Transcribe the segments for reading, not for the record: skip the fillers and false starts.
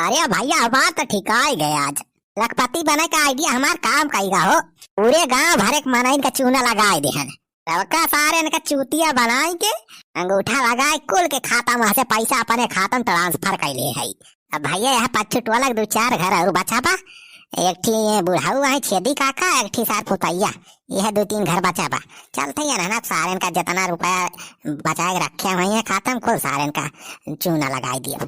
अरे भैया बात तो ठीक ही गए आज। लखपति बने का आइडिया हमार काम कईगा हो। पूरे गांव भर एक मनाइन का चूना लगाए देहन। सबका सारे इनका चूतिया बनाई के अंगूठा लगाए कुल के खाता में से पैसा अपने खाता में ट्रांसफर कर ले है। अब भैया यहाँ पच्चू टोलक 2-4 घर और बचा बा। एक ठी बुढ़ाऊ है छेदी काका, एक ठी सार पुतैया, यह 2-3 घर बचा बा। चलते हैं ना सारे इनका जितना रुपया बचा के रखे हुए हैं खाता में कुल सारे इनका चूना लगाई दिया।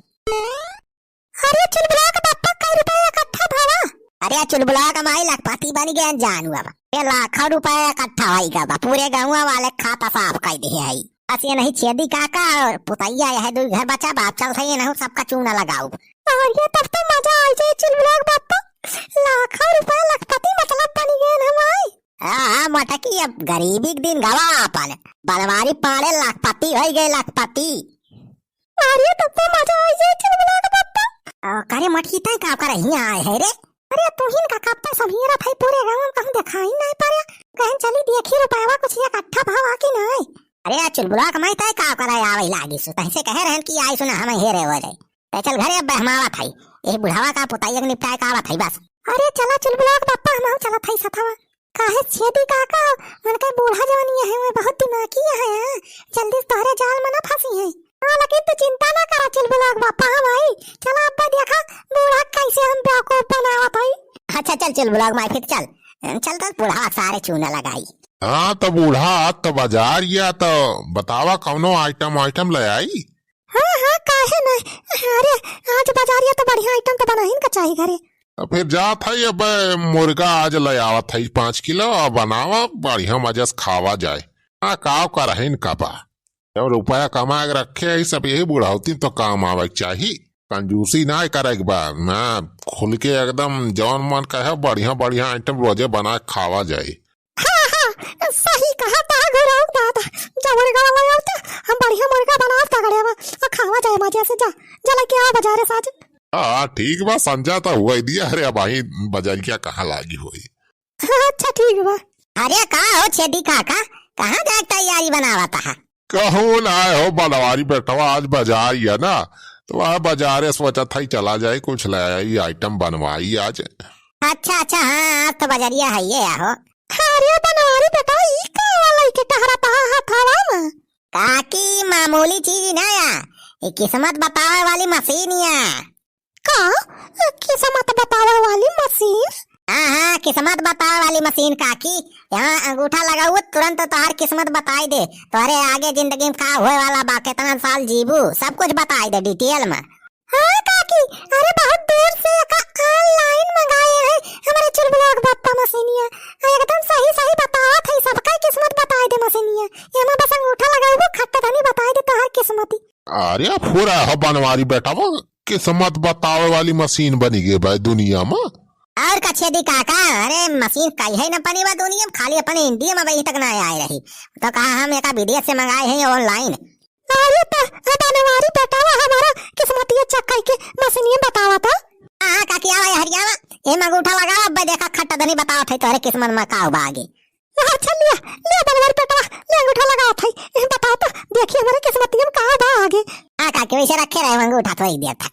अरे चुलबुला का बापा कई रुपया इकट्ठा भावा। अरे चुलबुला का माई लखपति बन गया जान हुआ ये लाखों रुपया इकट्ठा होगा बा। पूरे गाँव वाले खाता साफ कर दे है। बस ये नहीं छेदी काका और पुतैया यह 2 घर बचा बा। चल सही नहीं सबका चूना लगाओ और ये तब तो मजा आ जाए। चुलबुला का बापा लाखों रुपया लखपति मतलब बन गए हमारे। हाँ मटकी अब गरीबी के दिन गवा अपन बनवारी पाले लखपति हो गए लखपति। अरे तब तो मजा आ जाए चुलबुला का बापा। करे मटकी तय का कर ही आए है रे। अरे तू ही का कब तक समीरा भाई पूरे गांव में कहूं दिखाई नहीं पाया। कहीं चली देखी रुपया कुछ इकट्ठा भाव आ कि नहीं। अरे चुलबुला का मैं तय का करे आवे लागी सु तैसे कह रहन कि आई सुना हमें हेरे हो जाए। ते चल घरे अब बहमावा थाई ए बुढ़ावा का पुतैया के निपटाए का आवत है बस। अरे चला चुलबुला का पापा हम चला थाई सथवा काहे छेदी काका मन के बूढ़ा जवानी है वो बहुत दिमागी है। जल्दी तोहरे जाल में ना फंसी है। हां लेकिन तू चिंता ना करा चुलबुला का पापा भाई। चला अब देखा बूढ़ा कैसे हम बेवकूफ बनावत है। अच्छा चल चुलबुला का माई फिर चल चल तो बूढ़ा सारे चूना लगाई। हाँ तो बूढ़ा तो बाजार या तो बतावा कौनो आइटम ले आई। हाँ काहे नहीं। अरे आज बाजार या तो बढ़िया आइटम तो बनाहिन का चाहिए घरे। फिर जात है अब मुर्गा आज ले आवत है 5 किलो और बनावा बढ़िया मजा से खावा जाए। हाँ काव का रहीन कबा जब रुपया कमा के रखे है सब यही बुढ़ावती तो काम आवे चाहिए। कंजूसी ना करे बा ना खुल के एकदम जौन मन कहे बढ़िया बढ़िया आइटम रोजे बना खावा जाए। हाँ सही कहा ता घराऊ दादा जब मुर्गा वाला आवता हम बढ़िया मुर्गा बनावता घरे में और खावा जाए मजे से। जा चला के आ बाजार साज। हाँ ठीक बा संजा तो हुआ दिया। अरे भाई बजरिया कहाँ लागी हुई। अच्छा ठीक बा। अरे का हो छेदी काका कहाँ जाके तैयारी बनावता है। कहूँ ना हो बनवारी बेटवा आज बाजार है ना तो वह बाजारे सोचा था चला जाए कुछ ले आइटम बनवाई आज। अच्छा हाँ आज तो बाजारिया है ये हो। अरे बनवारी बेटा ई का वाला के टहरा ता हथवा में काकी मामूली चीज ना या ये किस्मत बतावे वाली मशीन या। का किस्मत बतावे वाली मशीन। हाँ किस्मत बतावे वाली मशीन काकी। यहाँ अंगूठा लगाओ तुरंत तोहर किस्मत बताई दे। तोहरे आगे जिंदगी में का होए वाला बा कितना साल जीबू सब कुछ बताई दे डिटेल में। हाँ काकी अरे बहुत दूर से ऑनलाइन मंगाए हैं हमारे चुलबुला के बापा मशीनिया। एकदम सही बतावा थे सबका किस्मत बताई दे मशीनिया। यहाँ बस अंगूठा लगाओ खट्टा धनी बताई दे तोहर किस्मत। अरे पूरा हो बनवारी बेटा वो किस्मत बतावे वाली मशीन बनी गई भाई दुनिया में। और कछेदी काका अरे मशीन कहीं है न बनी बा दुनिया में खाली अपने इंडिया में वही तक ना आई रही तो कहा हम एक विदेश से मंगाए हैं ऑनलाइन। अरे बनवारी बेटा हमारा किस्मत ये चेक करके मशीन बतावा था। हाँ काकी आवा हरियावा ये अंगूठा लगा अब देखा खट्टा धनी बताओ थे तोहरे किस्मत में का होगा आगे। अच्छा ले बनवारी बेटा ले अंगूठा लगाओ थे बताओ तो देखिए हमारे किस्मत में का होगा आगे। हाँ काकी वैसे रखे रहे अंगूठा तो ही दिया था।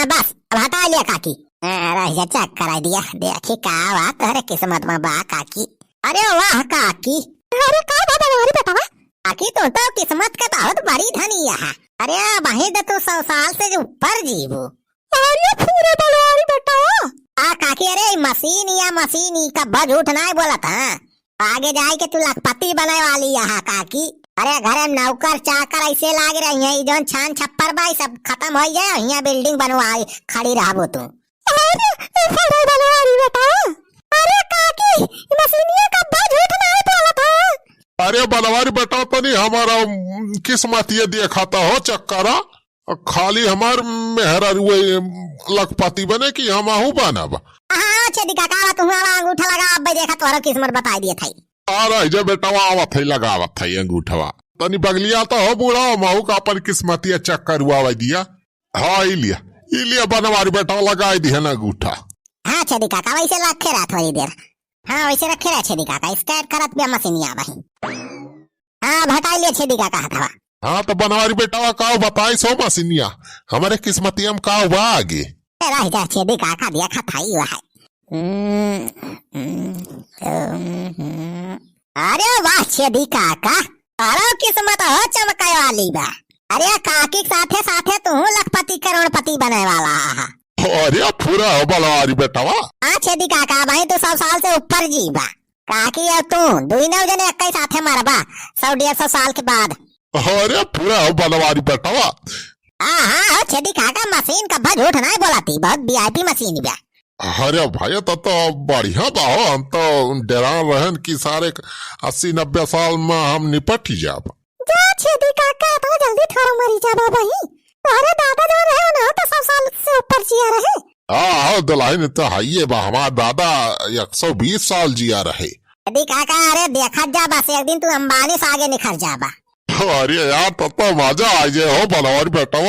बस अब हटा लिया काकी। रहिया चेक करा दिया देखी का बात तोहरे किस्मत में बा काकी। अरे वाह काकी। अरे का बनवारी बेटा काकी तो किस्मत का बहुत बड़ी धनी है। अरे वहीं तो तू 100 साल से ऊपर जीवो। अरे पूरे बनवारी बेटा काकी अरे मशीन कब्बा झूठ ना बोला था। आगे जाए के तू लखपति बने वाली है काकी। अरे घरे नौकर चाकर ऐसे लाग रही है जो छान छप्पर बाई सब खत्म हो जाए यहाँ बिल्डिंग बनवाई खड़ी रहो तू। अरे बनवारी बेटा अरे काकी मशीनिया कब्बा झूठ ना बोला था। अरे बनवारी बेटा तो नहीं हमारा किस्मत ये देखा था हो चक्करा खाली हमार मेहरा लखपति बने की हम आहू बनब। हाँ छेदी काका तुम अंगूठा लगा अब देखा तोहरा किस्मत बताई दिए थे। अरे जे बेटवा आवत है लगावत है अंगूठवा तनी बगलिया तो हो बूढ़ा महू का अपन किस्मतिया चक्कर हुआ दिया। हाँ इलिया बनवारी बेटा लगाई दिया ना अंगूठा। हाँ छेदी काका वैसे रखे रहा थोड़ी देर। हाँ वैसे रखे रहा छेदी काका स्टार्ट करत बे मशीनिया भाई। हाँ भटाई लिया छेदी काका हथवा। हाँ तो बनवारी बेटा का बताई सो मसीनिया हमारे किस्मतिया में का हुआ आगे। रह जा छेदी काका दिया खाई हुआ है। अरे वाह छेदी काका, अरे किस्मत हो चमकाए वाली बा। अरे काकी के साथे साथे तू लखपति करोड़पति बने वाला है। अरे पूरा हो बनवारी बेटा। हाँ छेदी काका भाई तू 100 साल से ऊपर जीवा। काकी और तू दुई नौ जने एक साथे मरबा 100-150 साल के बाद। अरे पूरा हो बनवारी बेटा। हाँ छेदी काका मशीन का झूठ नहीं बोलाती, बहुत वीआईपी मशीन बा। अरे भाई तो बढ़िया बा हो, हम तो डरा रहन की सारे 80-90 साल में हम निपट ही जाब। जा छेदी काका तो जल्दी थोड़ा मरी जाबा भाई। अरे दादा जो रहे ना तो 100 साल से ऊपर जिया रहे। हाँ दुल्हन तो हाइये बा, हमारा दादा 120 साल जिया रहे। छेदी काका अरे देखा जा बस एक दिन तू अंबानी से आगे निखर जाबा। अरे यार तब तो मजा आ जाए हो बनवारी बेटा।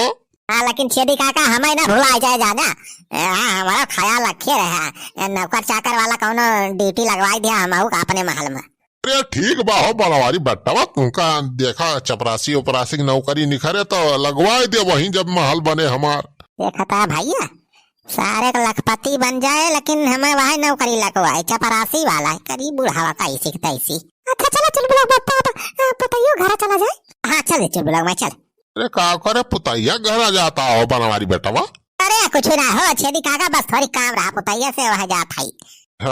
हाँ लेकिन छेदी काका हमें ना भुला जाए जाना। हमारा ख्याल रखे रहे, नौकर चाकर वाला कौनो ड्यूटी लगवाई दिया हम अपने महल में। अरे ठीक बा हो बनवारी बेटा, तुमका देखा चपरासी उपरासी की नौकरी निखरे तो लगवाई दे वहीं जब महल बने हमार। देखा था भैया सारे लखपति बन जाए लेकिन हमें वही नौकरी लगवाए चपरासी वाला करी बुढ़ावा का ऐसी तैसी। अच्छा चलो चल बुलाओ बापा पताइयो घर चला जाए। हाँ चल चल बुलाओ मैं चल। अरे का करे पुतैया घर जाता हो बनवारी बेटा। अरे कुछ ना हो छेदी काका बस थोड़ी काम रहा पुतैया से वह जात है।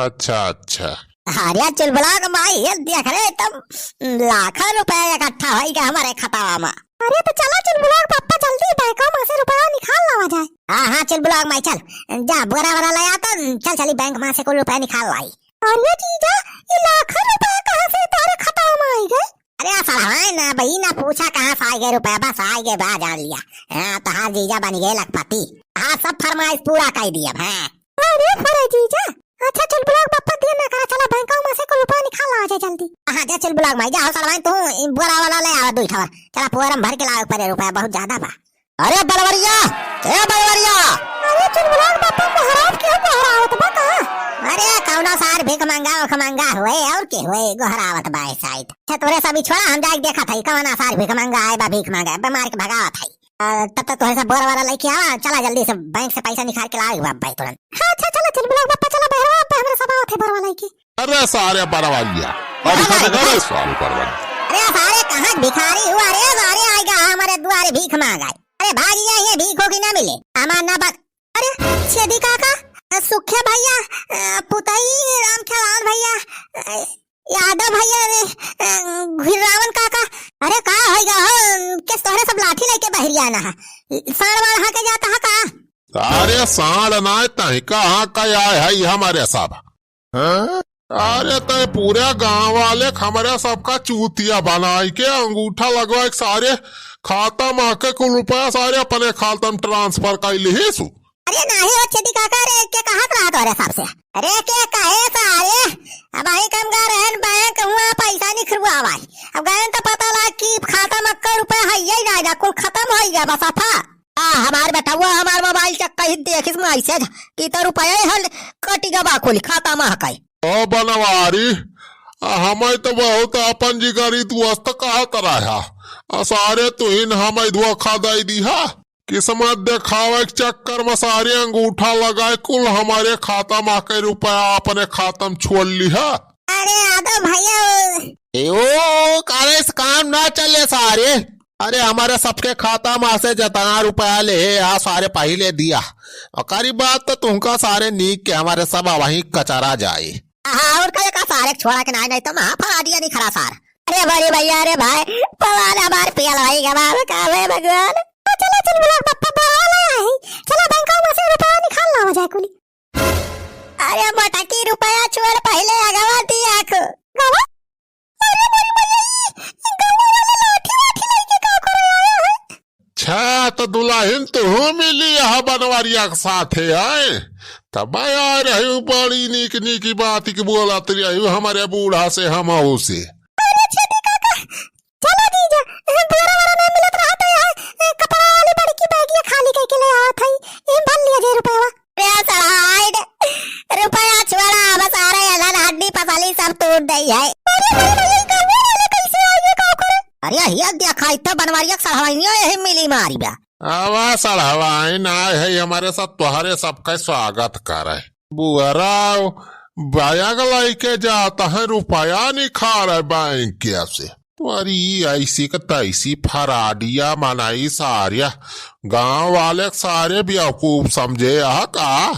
अच्छा अच्छा। अरे चुलबुला माई ये देख रहे तब लाखों रुपए इकट्ठा होगा हमारे खाता में। अरे तो चलो चुलबुला पापा जल्दी बैंक में से रुपया निकाल लावा जाए। हाँ चुलबुला माई चल जा बोरा वरा ले आता चल चली बैंक में से कोई रुपया निकाल लाई। अरे जीजा ये लाखों रुपए कहाँ से तारे खाता में आई गए? अरे साला ना भाई ना पूछा कहाँ से आए गए रुपया, बस आए गए बा जान लिया। हाँ तो हाँ जीजा बन गए लखपति। हाँ सब फरमाइश पूरा कर दिया। अरे फरे जीजा अच्छा चल ब्लॉग पापा दिया ना करा चला बैंक में से कोई रुपया निकाल आ जाए जल्दी। हाँ जा चल ब्लॉग में जा साला तू बोरा वाला ले आ दो ठवा चला पूरा भर के लाओ पर रुपया बहुत ज्यादा बा। अरे बलवरिया ए बलवरिया। अरे चल ब्लॉग पापा महाराज क्यों महारावत बा का? अरे कौना सार भीख मांगा हुए और के हुए गोहरावत बा साइड। अच्छा तोरे सभी छोड़ा हम जाके देखा था कौना सार भीख मांगा है बा भीख मांगा बीमार के भगावत है। तब तक तुम्हारे सब बोरा वाला लेके आवा चला जल्दी से बैंक से पैसा निकाल के लाओ बाप भाई तुरंत। हाँ अच्छा चलो चल ब्लॉग पापा चला बहरा पे हमारे सब आते बोरा वाला के। अरे सारे बरवालिया अरे सारे बरवालिया। अरे सारे कहाँ भिखारी हुआ रे सारे आएगा हमारे द्वारे भीख मांगा। अरे भागिया ये भीखों की ना मिले हमार ना बक। अरे छेदी काका सुखे भैया पुताई रामखेलाल भैया यादव भैया घिरावन काका। अरे का होएगा हो किस तोहरे सब लाठी लेके बहरिया ना साड़ वाड़ हाके जाता है का? अरे साड़ ना तही कहाँ का आए है हमारे सब। अरे तो पूरे गांव वाले हमारे सबका चूतिया बनाई के अंगूठा लगवा के सारे खाता माके को रुपया सारे अपने खाता में ट्रांसफर कर ली सु। अरे नहीं हो छेदी काका रे के कहा रहा तो रे सबसे। अरे के कहे सारे अब आई कम गा रहन बैंक हुआ पैसा निखरवा भाई अब गए तो पता लगा कि खाता में कई रुपए है ही ना जा कुल खत्म हो गया बस था। हमार बेटा हुआ हमार मोबाइल चक्का ही देखिस में ऐसे कि तो रुपया हल कटी गवा खोली खाता में हकाई। ओ बनवारी हमें तो बहुत अपन जिगरी दोस्त कहा कराया सारे तुहिन हमें धोखा दे दी है किस्मत दिखावे के चक्कर में सारे अंगूठा लगाए कुल हमारे खाता में के रुपया अपने खाता में छोड़ ली है। अरे यादव भैया अरे इस काम ना चले सारे। अरे हमारे सबके खाता में से जितना रुपया ले आ सारे पहले दिया और करी बात तो तुमका सारे नीक के हमारे सब वहीं कचरा जाए। और का सारे छोड़ा के नहीं तो वहां फरा दिया नहीं खरा सार। अरे बड़े भैया अरे भाई पवाना बार पियल भाई गवा का भगवान। चलो चल ब्लॉग पप्पा बोला है चलो बैंक में से रुपया निकाल लाओ जाए कुली। अरे मोटा की रुपया छोड़ पहले आगवा दिया को गवा। अरे बड़ी भैया गवा वाला लाठी लेके का कर आया है। अच्छा तो दुल्हन तू मिली है बनवारिया के साथ आए तब आ रही बड़ी नीक नीकी बात की बोलत रही हमारे बूढ़ा से हम से। अरे छेदी काका चलो जीजा बोरा वाला नहीं मिलत रहा तो यहाँ कपड़ा वाली बड़ी की बैगिया खाली करके ले आया था ये भर लिया जे रुपया। रे साइड रुपया छोड़ा बस आ रहे हैं हड्डी पसाली सब तोड़ दई है। अरे भैया करने वाले कैसे आए का करे? अरे ये देखा इतना बनवारिया बीमारी बा। आवा सड़हवाइन आए है हमारे साथ तुम्हारे सबका स्वागत करे। बुआरा बैग लेके जाता है, रुपया नहीं खा रहा बैंक के से। तुम्हारी ऐसी का तैसी फराडिया मनाई सारिया गांव वाले सारे बेवकूफ समझे का।